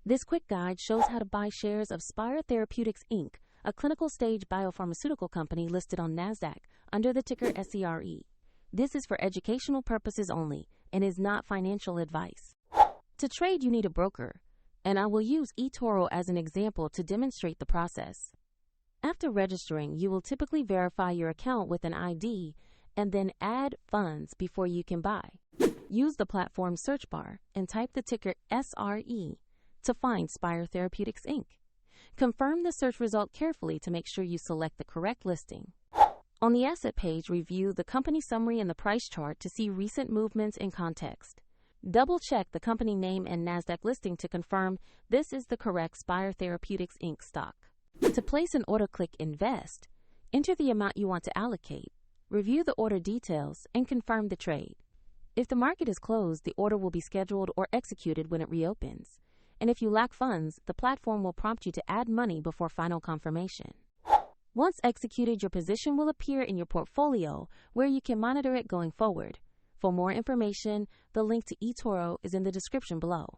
This quick guide shows how to buy shares of Spyre Therapeutics Inc., a clinical stage biopharmaceutical company listed on NASDAQ under the ticker SYRE. This is for educational purposes only and is not financial advice. To trade, you need a broker, and I will use eToro as an example to demonstrate the process. After registering, you will typically verify your account with an ID and then add funds before you can buy. Use the platform search bar and type the ticker SRE to find Spyre Therapeutics Inc. Confirm the search result carefully to make sure you select the correct listing. On the asset page, review the company summary and the price chart to see recent movements in context. Double-check the company name and NASDAQ listing to confirm this is the correct Spyre Therapeutics Inc. stock. To place an order, click Invest. Enter the amount you want to allocate. Review the order details and confirm the trade. If the market is closed, the order will be scheduled or executed when it reopens. And if you lack funds, the platform will prompt you to add money before final confirmation. Once executed, your position will appear in your portfolio where you can monitor it going forward. For more information, the link to eToro is in the description below.